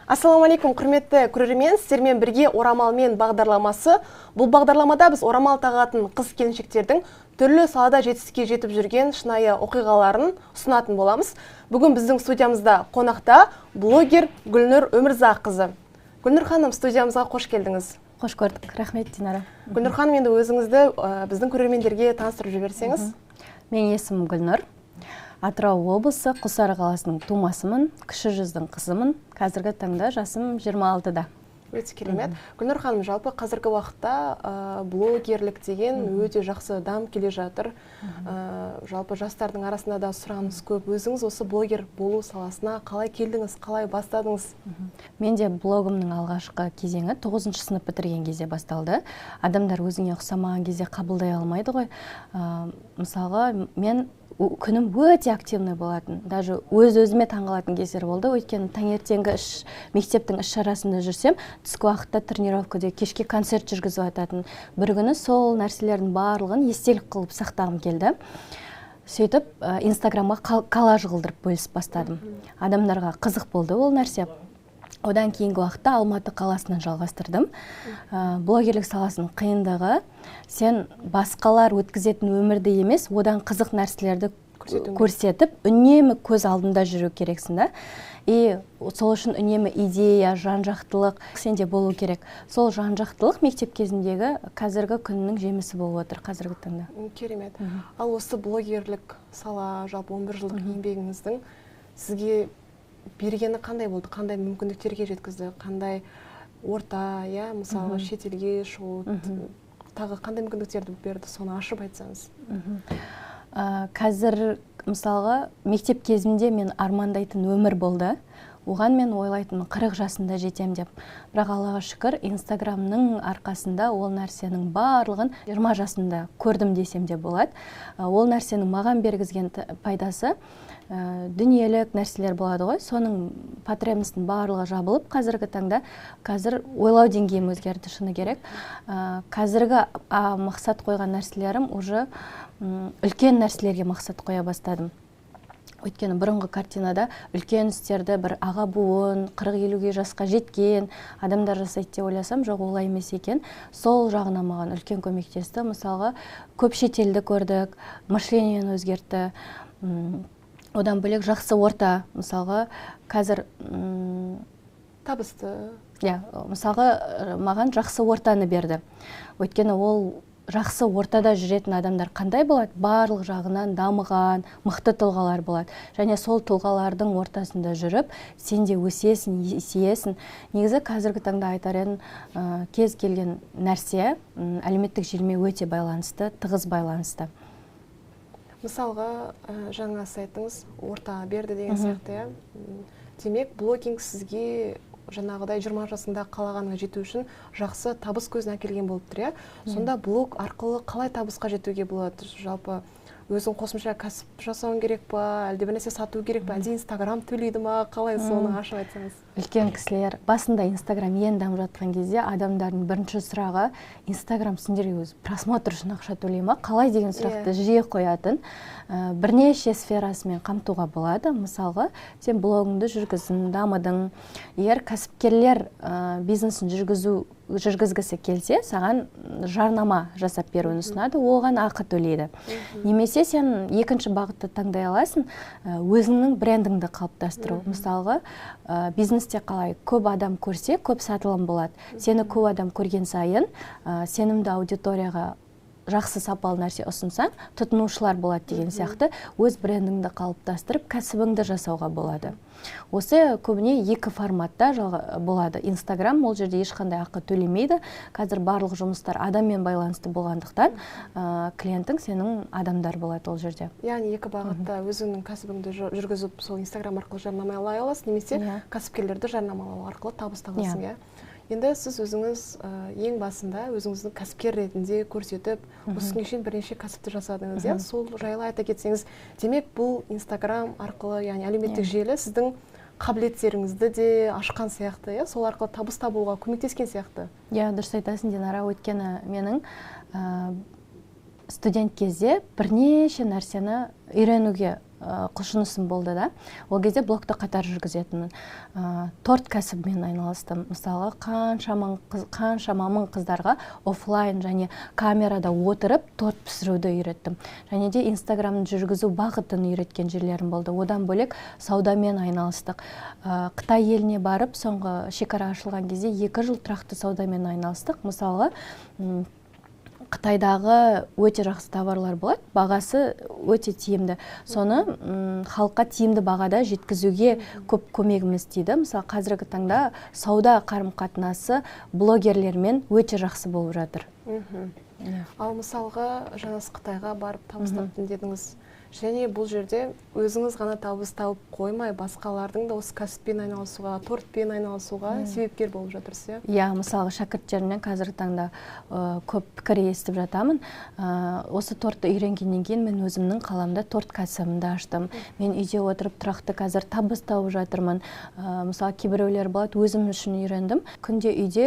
Ассалаумалейкум, құрметті көрермен, сіздермен бірге орамалмен бағдарламасы. Бұл бағдарламада біз орамал тағатын қыз-келіншектердің түрлі салада жетістікке жетіп жүрген шынайы оқиғаларын ұсынатын боламыз. Бүгін біздің студиямызда қонақта блогер Гүлнұр Өмірзаққызы. Гүлнұр ханым, студиямызға қош келдіңіз. Қош көрдік, рахмет Динара. Гүлнұр ханым, енді өзіңізді біздің көрермендерге таныстырып жіберсеңіз. Менің есімім Гүлнұр. Атырау облысы Құлсары қаласының тумасымын, кіші жүздің қызымын. Қазіргі таңда жасым 26-да. Өте керемет. Гүлнұр ханым, жалпы қазіргі уақытта блогерлік деген өте жақсы дам келе жатыр. Жалпы жастардың арасында да сұраныс көп. Өзіңіз осы блогер болу саласына қалай келдіңіз, қалай бастадыңыз? Менде блогымның алғашқы кезеңі 9-шы сынып бітірген кезде басталды. Адамдар өзіңе ұқсамаған кезде қабылдай алмайды ғой. Мысалға, мен күнім өте активный болатын. Даже өз-өзіме таңғалатын кездер болды. Өйткені таңертеңгі мектептің іс шарасында жүрсем, түскі уақытта тренировкада, кешке концерт жүргізіп ататын. Бір күні сол нәрселердің барлығын естелік қылып сақтағым келді. Сөйтіп, Инстаграмға коллаж қылдырып бөлісіп бастадым. Адамдарға қызық болды ол нәрсе. Одан кейінгі уақытта Алматы қаласынан жалғастырдым. Блогерлік саласының қиындығы, сен басқалар өткізетін өмірді емес, одан қызық нәрселерді көрсетіп, үнемі көз алдында жүру керексің да. И сол үшін үнемі идея, жан-жақтылық сенде болу керек. Сол жан-жақтылық мектеп кезіндегі қазіргі күннің жемісі болып отыр қазіргі таңда. Керемет. Ал осы блогерлік сала, жалпы 11 жылдық еңбегіңіздің сізге бергені қандай болды? Қандай мүмкіндіктерге жеткізді? Қандай орта, мысалы шетелге шығу, тағы қандай мүмкіндіктерді берді? Соны ашып айтсаңыз. Қазір, мысалға, мектеп кезімде мен армандайтын өмір болды. Оған мен ойлайтын 40 жасында жетем деп. Бірақ Аллаға шүкір, Инстаграмның арқасында ол нәрсенің барлығын 20 жасында көрдім десем де болады. Ол нәрсенің маған бергізген пайдасы дүниелік нәрселер болады ғой. Соның потребностың барлығы жабылып, қазіргі таңда ойлау деңгейім өзгерді, шыны керек. Қазіргі мақсат қойған нәрселерім уже үлкен нәрселерге мақсат қоя бастадым. Өйткені бұрынғы картинада үлкен істерді бір аға буын, 40-50 жасқа жеткен адамдар жасайды деп ойласам, жоқ, олай емес екен. Сол жағына маған үлкен көмектесті. Мысалға, көп шетелді көрдік, мышлениені өзгертті. Одан бөлек жақсы орта, мысалға, қазір табысты. Мысалға, маған жақсы ортаны берді. Өйткені ол жақсы ортада жүретін адамдар қандай болады? Барлық жағынан дамыған, мықты тұлғалар болады. Және сол тұлғалардың ортасында жүріп, сен де өсесің, есейесің. Негізі қазіргі таңда айтар едім, кез келген нәрсе әлеуметтік желіме өте байланысты, тығыз байланысты. Мысалға, жаңа сайттыңыз орта берді деген сияқты. Демек, блогинг сізге жаңағыдай 20 жасында қалағанға жету үшін жақсы табыс көзін әкелген болып тұр. Сонда блог арқылы қалай табысқа жетуге болады? Жалпы өзің қосымша кәсіп жасауың керек па, әлде бір нәрсе сату керек па, әлде Инстаграм төлейді ма, қалай соны ашып айтсаңыз? Үлкен кісілер, басында Инстаграм ең дамып жатқан кезде адамдардың бірінші сұрағы Инстаграм сендерге өзі просмотр үшін ақша төлей ма, қалай деген сұрақты жиі қоятын. Бірнеше сферасымен қамтуға болады. Мысалға, сен блогыңды жүргіздің, дамыдың. Егер кәсіпкерлер бизнесін жүргізгісі келсе, саған жарнама жасап беруін ұсынады, оған ақы төлейді. Немесе сен екінші бағытты таңдай аласың, өзіңнің брендіңді қалыптастыру. Мысалға, бизнесте қалай көп адам көрсе, көп сатылым болады. Сені көп адам көрген сайын, сенімді аудиторияға жақсы сапалы нәрсе ұсынсаң, тұтынушылар болады деген сияқты, өз брендіңді қалыптастырып, кәсібіңді жасауға болады. Осы көбіне екі форматта болады. Инстаграм ол жерде ешқандай ақы төлемейді. Қазір барлық жұмыстар адаммен байланысты болғандықтан, клиентің сенің адамдар болады ол жерде. Яғни екі бағытта өзіңнің кәсібіңді жүргізіп, сол Инстаграм арқылы жарнамалай аласыз, немесе кәсіпкерлерді жарнамалау арқылы табыс табасың. Енді сіз өзіңіз ең басында өзіңіздің кәсіпкер ретінде көрсетіп, осы күнге шейін бірнеше кәсіпті жасадыңыз. Сол жайлы айта кетсеңіз, демек бұл Инстаграм арқылы, яғни әлеуметтік желі сіздің қабілеттеріңізді де ашқан сияқты, сол арқылы табыс табуға көмектескен сияқты. Дұрыс айтасың, Динара, өйткені менің студент кезде бірнеше нәрсені үйренуге құлшынысым болды да. Ол кезде блогты қатар жүргізетінмін. Торт кәсібімен айналыстым. Мысалы, қаншама мың қыздарға офлайн және камерада отырып торт пісіруді үйреттім. Және де Инстаграмды жүргізу бағытын үйреткен жерлерім болды. Одан бөлек саудамен айналыстық. Қытай еліне барып, соңғы шекара ашылған кезде 2 жыл тұрақты саудамен айналыстық. Мысалы, Қытайдағы өте жақсы товарлар болады, бағасы өте тиімді. Соны халыққа тиімді бағада жеткізуге көп көмегіміз тиді. Мысалы, қазіргі таңда сауда қарым-қатынасы блогерлермен өте жақсы болып жатыр. Ал мысалға, жаңыз Қытайға барып табыс таптым дедіңіз. Және бұл жерде өзіңіз ғана табыс тауып қоймай, басқалардың да осы кәсіппен айналысуға, тортпен айналысуға себепкер болып жатырсыз, иә? Мысалы, шәкірттерімнен қазіргі таңда көп пікір естіп жатамын. Осы тортты үйренгеннен кейін мен өзімнің қаламда торт кәсібімді аштым. Мен үйде отырып тұрақты қазір табыс тауып жатырмын. Мысалы, кейбіреулер болады, өзім үшін үйрендім. Күнде үйде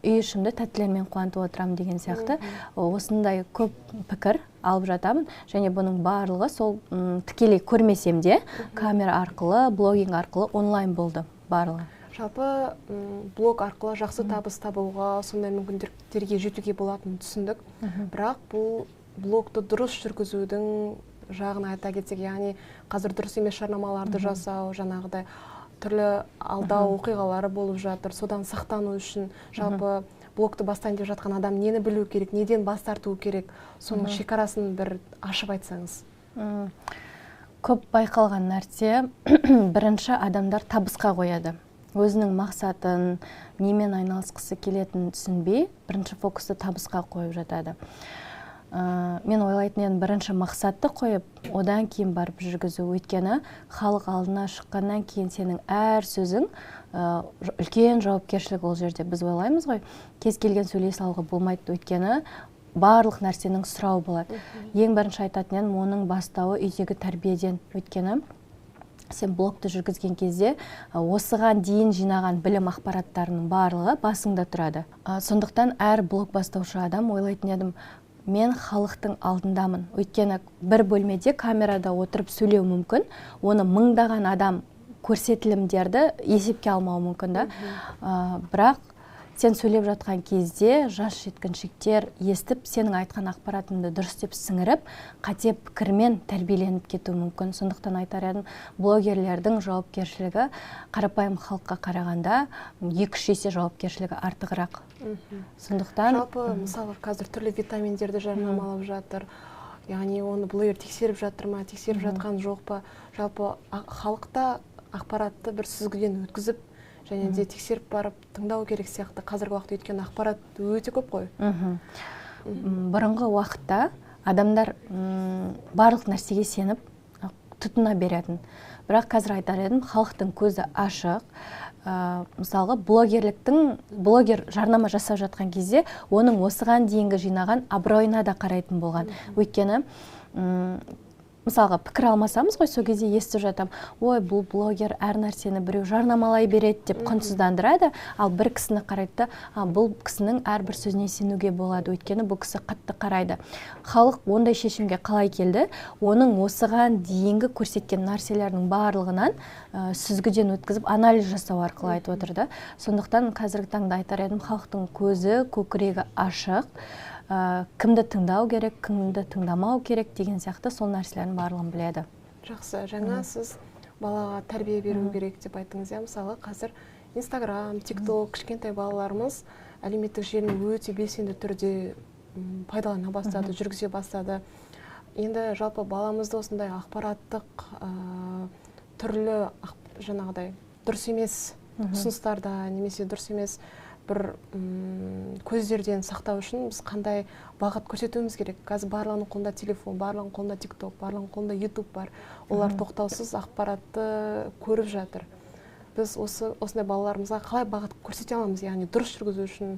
үй ішімді тәттілермен қуантып отырамын деген сияқты. Осындай көп пікір алып жатамын, және бұның барлығы сол тікелей көрмесем де камера арқылы, блогинг арқылы онлайн болды барлығы. Жалпы блог арқылы жақсы табыс табуға, сондай мүмкіндіктерге жетуге болатынын түсіндік. Бірақ бұл блогты дұрыс жүргізудің жағын айта кетсек, яғни қазір дұрыс емес жарнамаларды жасау, жаңағыдай түрлі алдау оқиғалары болып жатыр. Содан сақтану үшін жалпы блогты бастайын деп жатқан адам нені білу керек, неден бас тарту керек, соның шекарасын бір ашып айтсаңыз. Көп байқалған нәрсе, бірінші адамдар табысқа қояды. Өзінің мақсатын, немен айналысқысы келетінін түсінбей, бірінші фокусты табысқа қойып жатады. Мен ойлайтын едім, бірінші мақсатты қойып, одан кейін барып жүргізу. Өйткені халық алдына шыққаннан кейін сенің әр сөзің үлкен жауапкершілік ол жерде. Біз ойлаймыз ғой, кез келген сөйлей салуға болмайды, өйткені барлық нәрсенің сұрауы болады. Ең бірінші айтатын едім, оның бастауы үйдегі тәрбиеден. Өйткені сен блогты жүргізген кезде осыған дейін жинаған білім ақпараттарының барлығы басыңда тұрады. Сондықтан әр блог бастаушы адам ойлайтын едім, мен халықтың алдындамын. Өйткені бір бөлмеде камерада отырып сөйлеу мүмкін, оны мыңдаған адам көрсетілімдерді есепке алмау мүмкін да. Бірақ сен сөйлеп жатқан кезде жас жеткіншектер естіп, сенің айтқан ақпаратыңды дұрыс деп сіңіріп, қате пікірмен тәрбиеленіп кетуі мүмкін. Сондықтан айтар едім, блогерлердің жауапкершілігі қарапайым халыққа қарағанда 2-3 есе жауапкершілігі артығырақ. Сондықтан жалпы мысалы қазір түрлі витаминдерді жарнамалап жатыр. Яғни оны блогер тексеріп жатыр ма, тексеріп жатқан жоқ па? Жалпы халықта ақпаратты бір сүзгіден өткізіп, және де тексеріп барып тыңдау керек сияқты. Қазіргі уақытта өткен ақпарат өте көп қой. Бұрынғы уақытта адамдар барлық нәрсеге сеніп тұтына беретін. Бірақ қазір айтар едім, халықтың көзі ашық. Мысалға, блогер жарнама жасап жатқан кезде, оның осыған дейінгі жинаған абыройына да қарайтын болған. Өйткені мысалға, пікір алмасамыз ғой, сол кезде естіп жатам, ой, бұл блогер әр нәрсені біреу жарнамалай береді деп құнсыздандырады, ал бір кісіні қарайды, бұл кісінің әрбір сөзіне сенуге болады, өйткені бұл кісі қатты қарайды. Халық ондай шешімге қалай келді? Оның осыған дейінгі көрсеткен нәрселерінің барлығынан сүзгіден өткізіп, анализ жасау арқылы айтып отырды. Сондықтан қазіргі таңда айтар едім, халықтың көзі, көкірегі ашық, кімді тыңдау керек, кімді тыңдамау керек деген сияқты сол нәрселердің барлығын біледі. Жақсы, жаңа сіз балаға тәрбие беру керек деп айттыңыз. Мысалы, қазір Инстаграм, TikTok, кішкентай балаларымыз әлеуметтік желіні өте белсенді түрде пайдалана бастады, жүргізе бастады. Енді жалпы баламызды осындай ақпараттық түрлі жаңағыдай дұрыс емес ұсыныстарда, немесе дұрыс емес бір көздерден сақтау үшін біз қандай бағыт көрсетуіміз керек? Қазір барлығының қолында телефон, барлығының қолында TikTok, барлығының қолында YouTube бар. Олар тоқтаусыз ақпаратты көріп жатыр. Біз осындай балаларымызға қалай бағыт көрсете аламыз? Яғни дұрыс жүргізу үшін,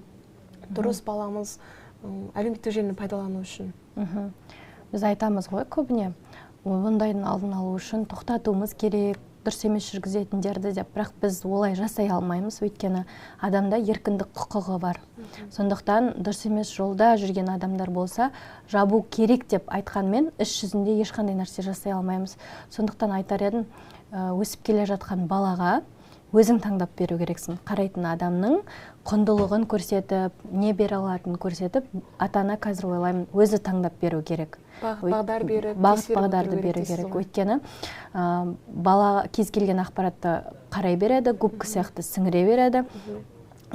дұрыс баламыз әлеуметтік желіні пайдалану үшін. Біз айтамыз ғой көбіне, ондайдың алдын алу үшін тоқтатуымыз керек, дұрыс емес жүргізетіндерді деп, бірақ біз олай жасай алмаймыз, өйткені адамда еркіндік құқығы бар. Сондықтан дұрыс емес жолда жүрген адамдар болса, жабу керек деп айтқанмен іс жүзінде ешқандай нәрсе жасай алмаймыз. Сондықтан айтар едім, өсіп келе жатқан балаға өзің таңдап беру керексің. Қарайтын адамның құндылығын көрсетіп, не бере алатынын көрсетіп, ата-ана қазір ойлаймын, өзі таңдап беру керек. Бағдар беріп, бағдарды беру керек. Өйткені бала кез келген ақпаратты қарай береді, губка сияқты сіңіре береді.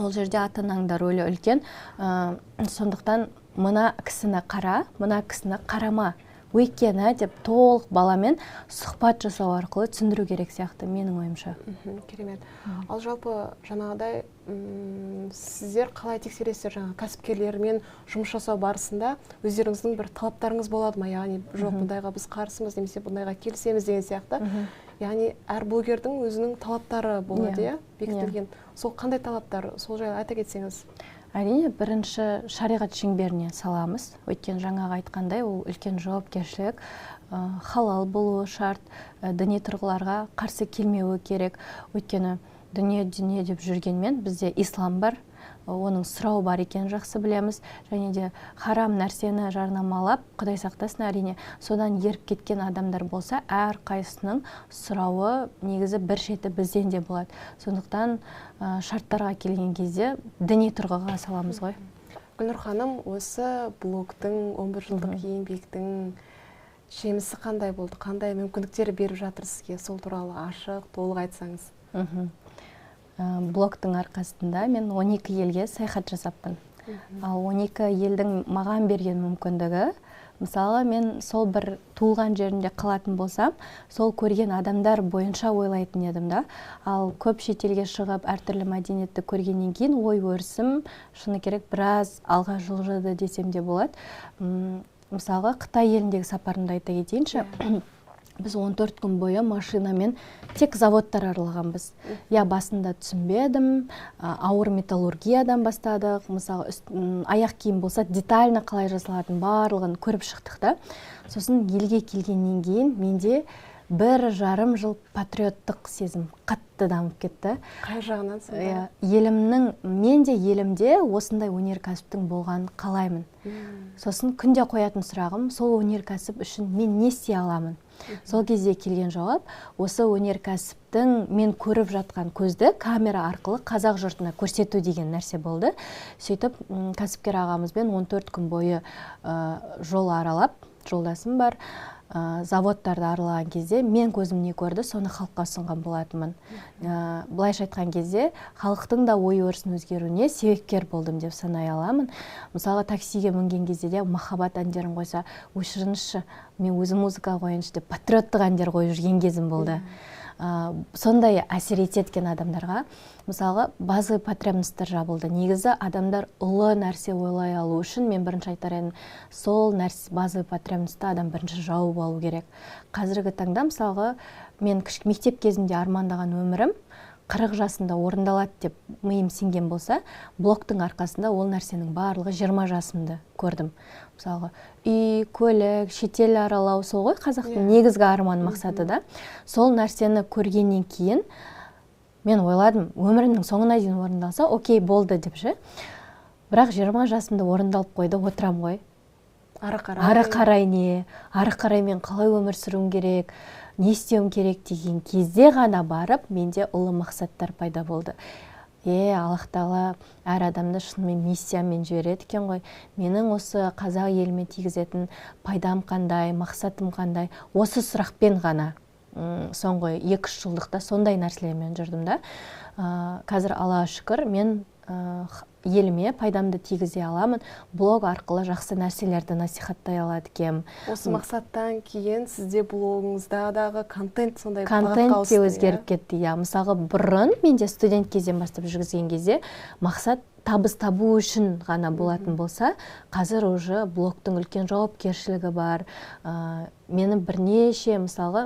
Ол жерде ата-ананың да рөлі үлкен. Сондықтан мына кісіні қара, мына кісіні қарама. Өйткені деп толық баламен сұхбат жасау арқылы түсіндіру керек сияқты, менің ойымша. Керемет. Ал жалпы жаңағыдай сіздер қалай тексересіздер, жаңағы кәсіпкерлермен жұмыс жасау барысында өздеріңіздің бір талаптарыңыз болады ма? Яғни жоқ, бұндайға біз қарсымыз, немесе бұндайға келісеміз деген сияқты. Яғни әр блогердің өзінің талаптары болады, бекітілген. Сол қандай талаптар? Сол жайлы айта кетсеңіз. Әрине, бірінші шариғат шеңберіне саламыз. Өйткені жаңағы айтқандай, ол үлкен жауапкершілік, халал болуы шарт, діни тұрғыларға қарсы келмеуі керек. Өйткені дүние деп жүргенмен бізде ислам бар, оның сұрау бар екенін жақсы білеміз, және де харам нәрсені жарнамалап, Құдай сақтасын, әрине, содан еріп кеткен адамдар болса, әр қайсының сұрауы негізі бір шеті бізден де болады. Сондықтан шарттарға келген кезде діни тұрғыға саламыз ғой. Гүлнұр ханым, осы блогтың 11 жылдық еңбектің жемісі қандай болды? Қандай мүмкіндіктер беріп жатыр сізге? Сол туралы ашық, толық айтсаңыз. Блогтың арқасында мен 12 елге саяхат жасаппын. Ал 12 елдің маған берген мүмкіндігі, мысалы, мен сол бір туылған жерінде қалатын болсам, сол көрген адамдар бойынша ойлайтын едім да. Ал көп шетелге шығып, әртүрлі мәдениетті көргеннен кейін ой өрісім шыны керек біраз алға жылжыды десем де болады. Мысалы, Қытай еліндегі сапарымды айта кетейінші. Біз 14 күн бойы машинамен тек заводтар аралағанбыз. Басында түсінбедім, ауыр металлургиядан бастадық. Мысалы, аяқ киім болса, детально қалай жасалатын барлығын көріп шықтық та. Сосын елге келгеннен кейін менде 1,5 жыл патриоттық сезім қатты дамып кетті. Қай жағынан сонда? Мен де елімде осындай өнеркәсіптің болғанын қалаймын. Сосын күнде қоятын сұрағым, сол өнеркәсіп үшін мен не істей аламын? Сол кезде келген жауап, осы өнеркәсіптің мен көріп жатқан көзді камера арқылы қазақ жұртына көрсету деген нәрсе болды. Сөйтіп, кәсіпкер ағамызбен 14 күн бойы жол аралап, жолдасым бар, заводтарды аралаған кезде мен көзім не көрді, соны халыққа ұсынған болатынмын. Былайша айтқан кезде халықтың да ой өрісін өзгеруіне себепкер болдым деп санай аламын. Мысалы, таксиге мінген кезде де махаббат әндерін қойса, өшіріңізші, мен өзім музыка қойыншы деп патриоттық әндер қойып жүрген кезім болды. Сондай әсер еткен адамдарға, мысалы, базовый потребностьтер жабылды. Негізі адамдар ұлы нәрсе ойлай алу үшін мен бірінші айтар едім, сол базовый потребностьті адам бірінші жауып алу керек. Қазіргі таңда, мысалға, мен мектеп кезінде армандаған өмірім 40 жасында орындалады деп миым сенген болса, блогтың арқасында ол нәрсенің барлығы 20 жасымды көрдім. Мысалға, үй, көлік, шетел аралау, сол ғой қазақтың негізгі арман мақсаты да. Сол нәрсені көргеннен кейін мен ойладым, өмірімнің соңына дейін орындалса, окей, болды деп ше. Бірақ 20 жасымда орындалып қойды, отырам ғой. Ары қарай не? Ары қарай мен қалай өмір сүруім керек? Не істеуім керек деген кезде ғана барып, менде ұлы мақсаттар пайда болды. Аллах тағала әр адамды шынымен миссиямен жібереді екен ғой. Менің осы қазақ еліме тигізетін пайдам қандай, мақсатым қандай, осы сұрақпен ғана соңғы 2-3 жылдықта сондай нәрселермен жүрдім да. Қазір Аллаға шүкір, мен еліме пайдамды тигізе аламын. Блог арқылы жақсы нәрселерді насихаттай алады екенмін. Осы мақсаттан кейін сізде блогыңыздағы контент сондай бағытқа ауысты. Контент те өзгеріп кетті. Мысалға, бұрын менде студент кезден бастап жүргізген кезде мақсат табыс табу үшін ғана болатын болса, қазір уже блогтың үлкен жауапкершілігі бар. Мені бірнеше, мысалға,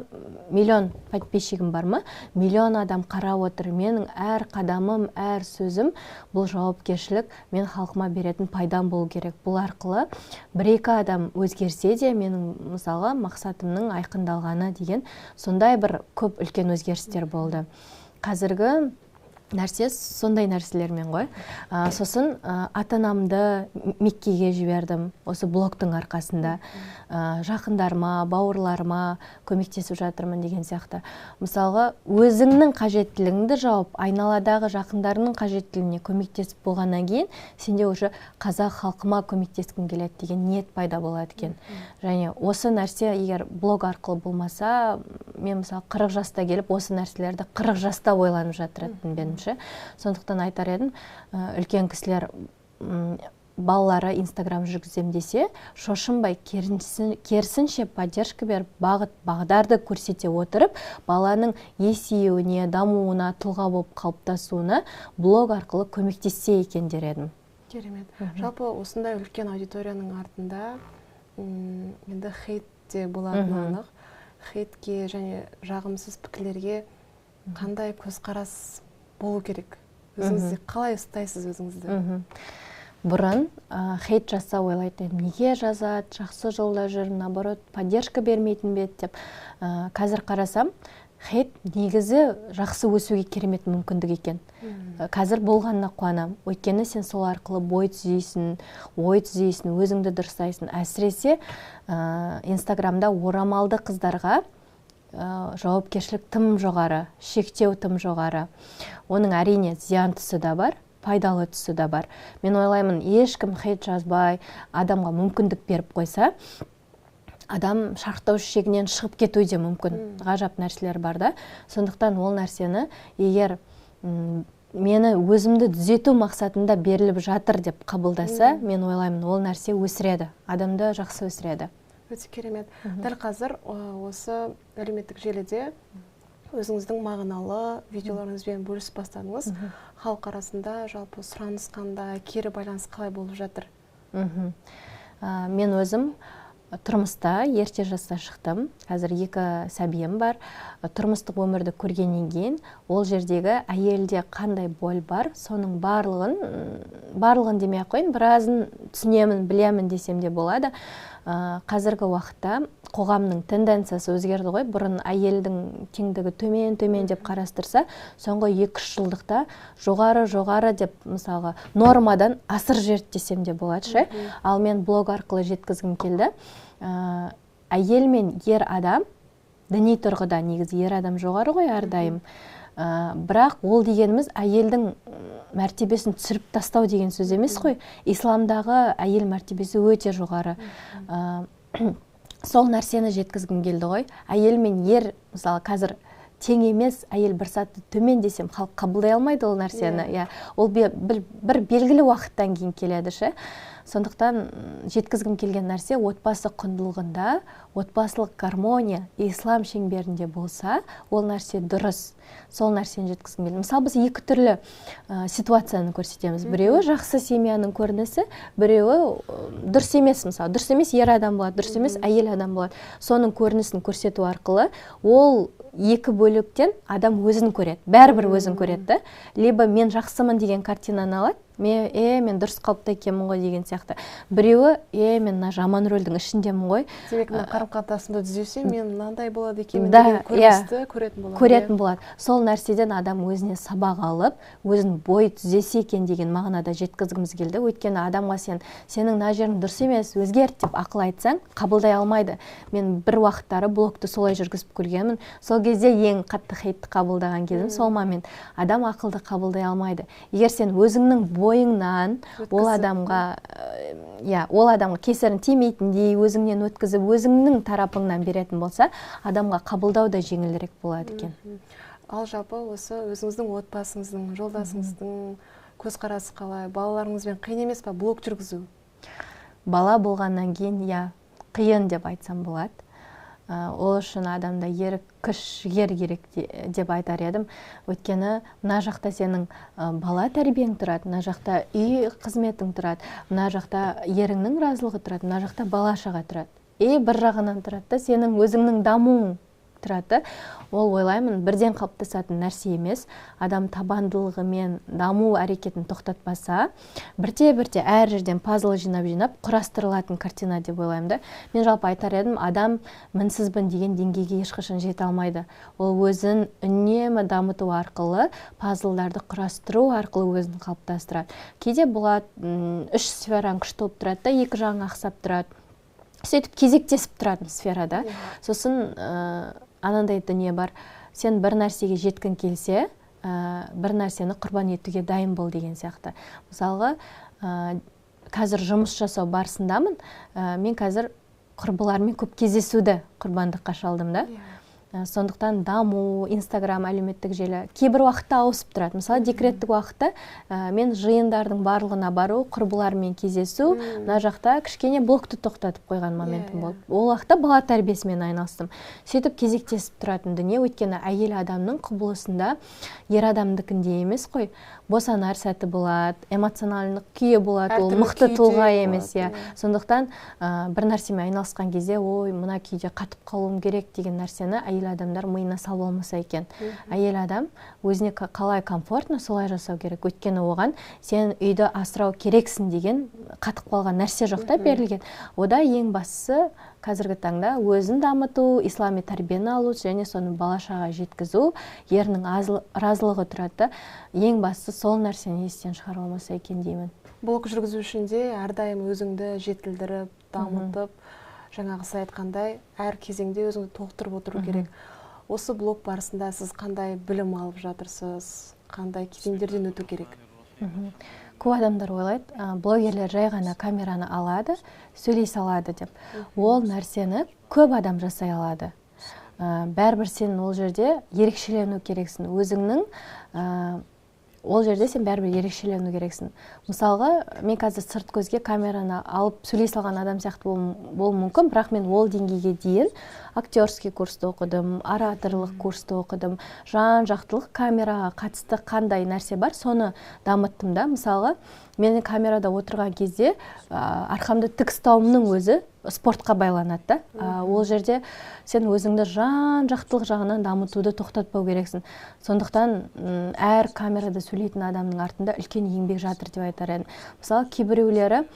миллион подписчигім бар ма? Миллион адам қарап отыр. Менің әр қадамым, әр сөзім бұл жауапкершілік мен халқыма беретін пайдам болу керек. Бұл арқылы бір-екі адам өзгерсе де менің, мысалға, мақсатымның айқындалғаны деген сондай бір көп үлкен өзгерістер болды. Қазіргі нәрсе сондай нәрселермен ғой. Сосын ата-анамды Меккеге жібердім осы блогтың арқасында. Жақындарыма, бауырларыма көмектесіп жатырмын деген сияқты. Мысалға, өзіңнің қажеттілігіңді жауып, айналадағы жақындарының қажеттілігіне көмектесіп болғаннан кейін, сенде уже қазақ халқыма көмектескім келеді деген ниет пайда болады екен. Және осы нәрсе егер блог арқылы болмаса, мен мысалы 40 жаста келіп, осы нәрселерді 40 жаста ойланып жатыратын бенімше. Сондықтан айтар едім, үлкен кісілер балалары Инстаграм жүргізем десе, шошынбай, керісінше поддержка беріп, бағдарды көрсете отырып, баланың есеюіне, дамуына, тұлға болып қалыптасуына блог арқылы көмектессе екен дер едім. Керемет. Жалпы осындай үлкен аудиторияның артында енді хейт те болатыны анық. Хейтке және жағымсыз пікірлерге қандай көзқарас болу керек? Өзіңізді қалай ұстайсыз өзіңізді? Бұрын хейт жаса ойлайтын, неге жазады, жақсы жолда жүр, наоборот, поддержка бермейтін бет деп. Қазір қарасам, хейт негізі жақсы өсуге керемет мүмкіндік екен. Қазір болғанына қуанам. Өйткені сен сол арқылы бой түзейсің, ой түзейсің, өзіңді дұрыстайсың. Әсіресе Инстаграмда орамалды қыздарға жауапкершілік тым жоғары, шектеу тым жоғары. Оның әрине зиян тұсы да бар, пайдалы тұсы да бар. Мен ойлаймын, ешкім хейт жазбай, адамға мүмкіндік беріп қойса, адам шарықтау шегінен шығып кетуі де мүмкін. Ғажап нәрселер бар да. Сондықтан ол нәрсені егер мені өзімді түзету мақсатында беріліп жатыр деп қабылдаса, мен ойлаймын, ол нәрсе өсіреді, адамды жақсы өсіреді. Өте керемет. Дәл қазір осы әлеуметтік желіде өзіңіздің мағыналы видеоларыңызбен бөлісіп бастадыңыз. Халық арасында жалпы сұраныс қандай, кері байланыс қалай болып жатыр? Мен өзім тұрмыста ерте жаста шықтым. Қазір 2 сәбиім бар. Тұрмыстық өмірді көргеннен кейін ол жердегі әйелде қандай боль бар, соның барлығын демей ақ қойын, біразын түсінемін, білемін десем де болады. Қазіргі уақытта қоғамның тенденциясы өзгерді ғой. Бұрын әйелдің теңдігі төмен деп қарастырса, соңғы 2-3 жылдықта жоғары деп, мысалға, нормадан асыр жерді десем де болады ше. Ал мен блог арқылы жеткізгім келді. Әйел мен ер адам, діни тұрғыда негізі ер адам жоғары ғой әрдайым. Бірақ ол дегеніміз әйелдің мәртебесін түсіріп тастау деген сөз емес қой. Исламдағы әйел мәртебесі өте жоғары. Сол нәрсені жеткізгім келді ғой. Әйел мен ер, мысалы, қазір тең емес, әйел бір сатты төмен десем, халық қабылдай алмайды ол нәрсені. Ол бір белгілі уақыттан кейін келеді ше. Сондықтан жеткізгім келген нәрсе отбасы құндылығында, отбасылық гармония ислам шеңберінде болса, ол нәрсе дұрыс. Сол нәрсені жеткізгім келді. Мысалы, біз 2 түрлі ситуацияны көрсетеміз. Біреуі жақсы семьяның көрінісі, біреуі дұрыс емес, мысалы, дұрыс емес ер адам болады, дұрыс емес әйел адам болады. Соның көрінісін көрсету арқылы ол 2 бөліктен адам өзін көреді, бәрібір өзін көреді. Либо мен жақсымын деген картинаны алады, мен дұрыс қалыпта екенмін ғой деген сияқты. Біреуі, мен жаман рөлдің ішіндемін ғой. Демек, қарым-қатынасымды түзесе, мен мынандай болады екенмін деген көріністі көретін болады. Сол нәрседен адам өзіне сабақ алып, өзін бой түзесе екен деген мағынада жеткізгіміз келді. Өйткені адамға сенің мына жерің дұрыс емес, өзгерт деп ақыл айтсаң, қабылдай алмайды. Мен бір уақыттары блогты солай жүргізіп көргенмін. Сол кезде ең қатты хейтті қабылдаған кезім сол момент. Адам ақылды қабылдай алмайды. Егер сен өзіңнің бойыңнан ол адамға кесірін тимейтіндей өзіңнен өткізіп, өзіңнің тарапыңнан беретін болса, адамға қабылдау да жеңілірек болады екен. Ал жалпы осы өзіңіздің отбасыңыздың, жолдасыңыздың көзқарасы қалай? Балаларыңызбен қиын емес па блог жүргізу? Бала болғаннан кейін, қиын деп айтсам болады. Ол үшін адамда ерік, күш, жігер керек деп айтар едім. Өйткені мына жақта сенің бала тәрбиең тұрады, мына жақта үй қызметің тұрады, мына жақта еріңнің разылығы тұрады, мына жақта бала-шаға тұрады. Бір жағынан тұрады да сенің өзіңнің дамуың тұрады. Ол ойлаймын бірден қалыптасатын нәрсе емес. Адам табандылығы мен даму әрекетін тоқтатпаса, бірте-бірте әр жерден пазл жинап құрастырылатын картина деп ойлаймын да. Мен жалпы айтар едім, адам мінсізбін деген деңгейге ешқашан жете алмайды. Ол өзін үнемі дамыту арқылы, пазлдарды құрастыру арқылы өзін қалыптастырады. Кейде болады, 3 сфераң күшті болып тұрады да, 2 жағың ақсап тұрады. Сөйтіп кезектесіп тұратын сферада. Сосын анандай дүние бар, сен бір нәрсеге жеткің келсе, бір нәрсені құрбан етуге дайын бол деген сияқты. Мысалға, қазір жұмыс жасау барысындамын, мен қазір құрбылармен көп кездесуді құрбандыққа шалдым да. Сондықтан даму, Инстаграм, әлеуметтік желі кейбір уақытта ауысып тұрады. Мысалы, декреттік уақытта мен жиындардың барлығына бару, құрбылармен кездесу, мына жақта кішкене блогты тоқтатып қойған моментім болды. Ол уақытта бала тәрбиесімен айналыстым. Сөйтіп кезектесіп тұратын дүние, өйткені әйел адамның құбылысында ер адамдыкіндей емес қой. Босанар сәті болады, эмоционалдық күйі болады, ол мықты тұлға емес. Сондықтан бір нәрсемен айналысқан кезде, ой, мына күйде қатып қалуым керек деген нәрсені әйел адамдар миына салып алмаса екен. Әйел адам өзіне қалай комфортно, солай жасау керек. Өйткені оған сен үйді асырау керексің деген қатып қалған нәрсе жоқ та берілген. Ода ең бастысы қазіргі таңда өзін дамыту, ислами тәрбиені алу және соны бала-шаға жеткізу, ерінің разылығы тұрады. Ең бастысы сол нәрсені естен шығара алмаса екен деймін. Блог жүргізушінде әрдайым өзіңді жетілдіріп, дамытып, жаңағысы айтқандай, әр кезеңде өзіңді толықтырып отыру керек. Осы блог барысында сіз қандай білім алып жатырсыз, қандай кезеңдерден өту керек? Көп адамдар ойлайды, блогерлер жай ғана камераны алады, сөйлей салады деп. Ол нәрсені көп адам жасай алады. Бәрібір сен ол жерде ерекшелену керексің. Өзіңнің ол жерде сен бәрібір ерекшелену керексің. Мысалға, мен қазір сырт көзге камераны алып сөйлей салған адам сияқты болуы мүмкін, бірақ мен ол деңгейге дейін актерский курсты оқыдым, ораторлық курсты оқыдым, жан-жақтылық камераға қатысты қандай нәрсе бар, соны дамыттым да. Мысалға, мен камерада отырған кезде арқамды тік ұстауымның өзі спортқа байланады да. Ол жерде сен өзіңді жан-жақтылық жағынан дамытуды тоқтатпау керексің. Сондықтан әр камерада сөйлейтін адамның артында үлкен еңбек жатыр деп айтар едім. Мысалы, кейбіреулері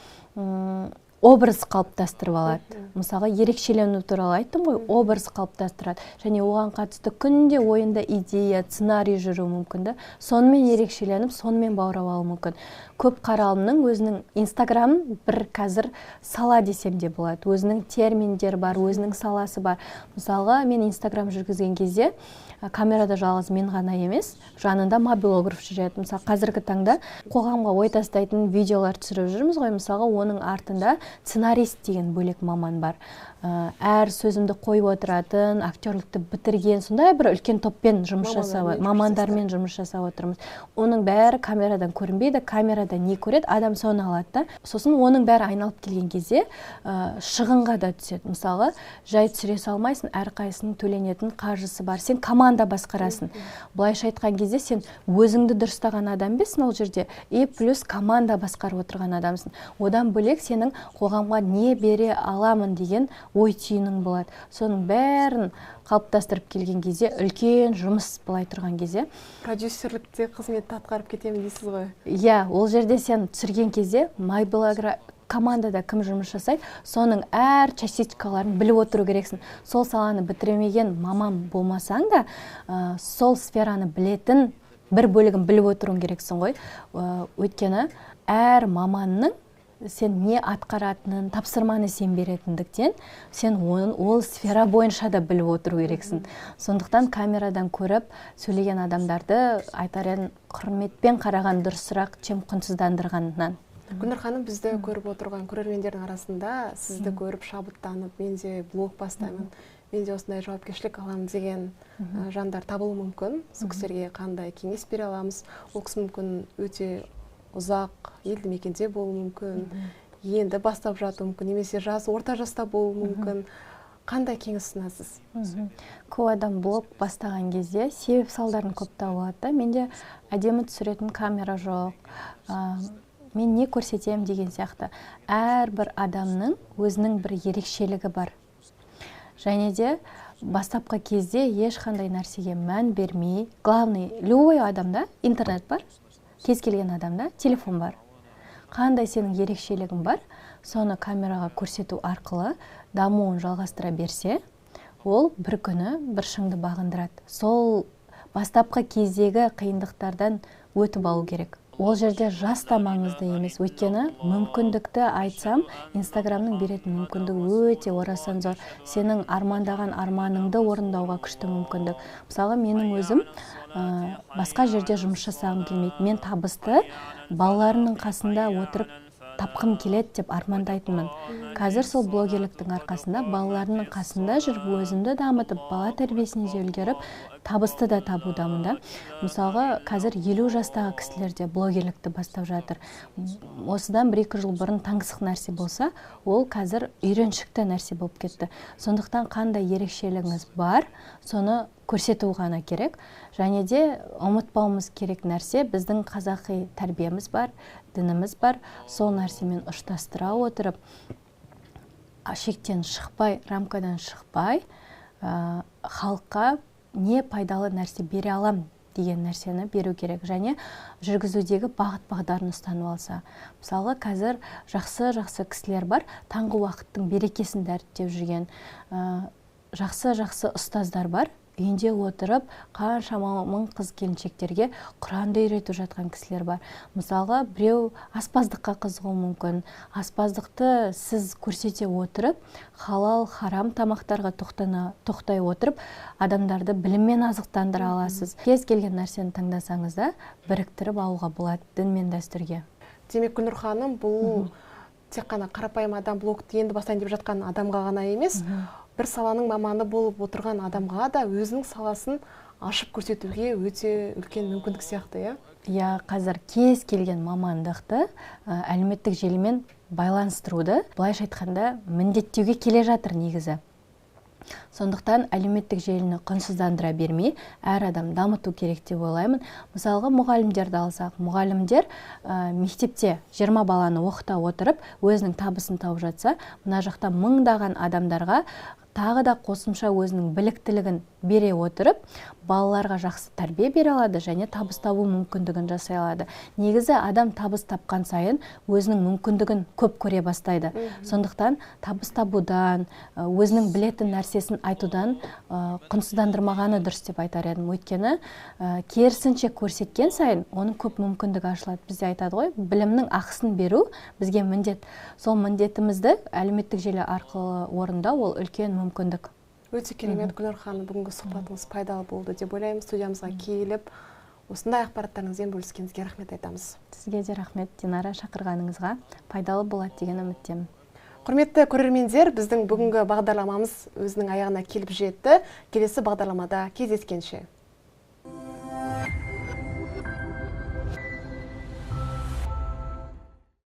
образ қалыптастырып алады. Мысалға, ерекшелену туралы айттым ғой, образ қалыптастырады. Және оған қатысты күнде ойында идея, сценарий жүру мүмкін. Сонымен ерекшеленіп, сонымен баурап алу мүмкін. Көп қаралымның өзінің Инстаграмын бір қазір сала десем де болады. Өзінің терминдер бар, өзінің саласы бар. Мысалға, мен Инстаграм жүргізген кезде камерада жалғыз мен ғана емес, жанында мобилограф жүреді. Мысалы, қазіргі таңда қоғамға ой тастайтын видеолар түсіріп жүрміз ғой. Мысалға, оның артында сценарист деген бөлек маман бар. Әр сөзімді қойып отыратын, актерлікті бітірген, сондай бір үлкен топпен жұмыс жасап, мамандармен жұмыс жасап отырмыз. Оның бәрі камерадан көрінбейді, камерада не көреді, адам соны алады да. Сосын оның бәрі айналып келген кезде шығынға да түседі. Мысалы, жай түсіре салмайсың, әрқайсының төленетін қаржысы бар. Сен команда басқарасың. Бұлайша айтқан кезде сен өзіңді дұрыстаған адам бесің ол жерде, плюс команда басқарып отырған адамсың. Одан бөлек сенің қоғамға не бере аламын деген ой түйінің болады. Соның бәрін қалыптастырып келген кезде, үлкен жұмыс былай тұрған кезде. Продюсерлікте қызметті атқарып кетемін дейсіз ғой? Иә, ол жерде сен түсірген кезде командада кім жұмыс жасайды, соның әр частичкаларын біліп отыру керексің. Сол саланы бітірмеген маман болмасаң да, сол сфераны білетін бір бөлігін біліп отыруың керексің ғой. Өйткені әр маманның сен не атқаратынын, тапсырманы сен беретіндіктен, сен ол сфера бойынша да біліп отыру керексің. Сондықтан камерадан көріп сөйлеген адамдарды айтар едім, құрметпен қараған дұрысырақ, чем құнсыздандырғаннан. Гүлнұр ханым, бізді көріп отырған көрермендердің арасында сізді көріп шабыттанып, мен де блог бастаймын, мен де осындай жауапкершілік аламын деген жандар табылуы мүмкін. Сол кісілерге қандай кеңес бере аламыз? Ол кісі мүмкін өте ұзақ елді мекенде болуы мүмкін, енді бастап жатуы мүмкін, немесе орта жаста болуы мүмкін. қандай кеңес ұсынасыз? Көп адам блог бастаған кезде себеп салдарын көп табылады. Менде әдемі түсіретін камера жоқ, мен не көрсетемін деген сияқты. Әрбір адамның өзінің бір ерекшелігі бар. Және де бастапқы кезде ешқандай нәрсеге мән бермей, главный, любой адамда интернет бар, кез келген адамда телефон бар. Қандай сенің ерекшелігің бар, соны камераға көрсету арқылы дамуын жалғастыра берсе, ол бір күні бір шыңды бағындырады. Сол бастапқы кездегі қиындықтардан өтіп алу керек. Ол жерде жас та маңызды емес, өйткені мүмкіндікті айтсам, Инстаграмның беретін мүмкіндігі өте орасан зор. Сенің армандаған арманыңды орындауға күшті мүмкіндік. Мысалы, менің өзім басқа жерде жұмыс жасағым келмейді. Мен табысты балаларымның қасында отырып тапқым келеді деп армандайтынмын. Қазір сол блогерліктің арқасында балаларымның қасында жүріп, өзімді дамытып, бала тәрбиесіне де үлгеріп, табысты да табудамын да. Мысалға, қазір 50 жастағы кісілер де блогерлікті бастап жатыр. Осыдан 1-2 жыл бұрын таңсық нәрсе болса, ол қазір үйреншікті нәрсе болып кетті. Сондықтан қандай ерекшелігіңіз бар, соны көрсету ғана керек. Және де ұмытпауымыз керек нәрсе, біздің қазақи тәрбиеміз бар, дініміз бар. Сол нәрсемен ұштастыра отырып, шектен шықпай, рамкадан шықпай, халыққа не пайдалы нәрсе бере алам деген нәрсені беру керек. Және жүргізудегі бағыт-бағдарын ұстанып алса. Мысалы, қазір жақсы кісілер бар, таңғы уақыттың берекесін дәріптеп жүрген. Жақсы ұстаздар бар. Үйінде отырып, қаншама мың қыз келіншектерге Құранды үйретіп жатқан кісілер бар. Мысалға, біреу аспаздыққа қызығуы мүмкін. Аспаздықты сіз көрсете отырып, халал, харам тамақтарға тоқтай отырып, адамдарды біліммен азықтандыра аласыз. Кез келген нәрсені таңдасаңыз да, біріктіріп алуға болады дін мен дәстүрге. Демек, Гүлнұр ханым, бұл тек қана қарапайым адам блогты енді бастайын деп жатқан адамға ғана емес, бір саланың маманы болып отырған адамға да өзінің саласын ашып көрсетуге өте үлкен мүмкіндік сияқты, иә? Қазір кез келген мамандықты әлеуметтік желімен байланыстыруды, былайша айтқанда, міндеттеуге келе жатыр негізі. Сондықтан әлеуметтік желіні құнсыздандыра бермей, әр адам дамыту керек деп ойлаймын. Мысалға, мұғалімдерді алсақ, мұғалімдер мектепте 20 баланы оқыта отырып, өзінің табысын тауып жатса, мына жақта мыңдаған адамдарға тағы да қосымша өзінің біліктілігін бере отырып, балаларға жақсы тәрбие бере алады және табыс табу мүмкіндігін жасай алады. Негізі адам табыс тапқан сайын өзінің мүмкіндігін көп көре бастайды. Сондықтан табыс табудан, өзінің білетін нәрсесін айтудан құнсыздандырмағаны дұрыс деп айтар едім. Өйткені керісінше көрсеткен сайын оның көп мүмкіндігі ашылады. Бізде айтады ғой, білімнің ақысын беру бізге міндет. Сол міндетімізді әлеуметтік желі арқылы орындау ол үлкен мүмкіндік. Өте керемет, Гүлнұр ханым, бүгінгі сұхбатыңыз пайдалы болды деп ойлаймын. Студиямызға келіп, осындай ақпараттарыңызбен бөліскеніңізге рахмет айтамыз. Сізге де рахмет, Динара, шақырғаныңызға. Пайдалы болады деген үміттемін. Құрметті көрермендер, біздің бүгінгі бағдарламамыз өзінің аяғына келіп жетті. Келесі бағдарламада кездескенше.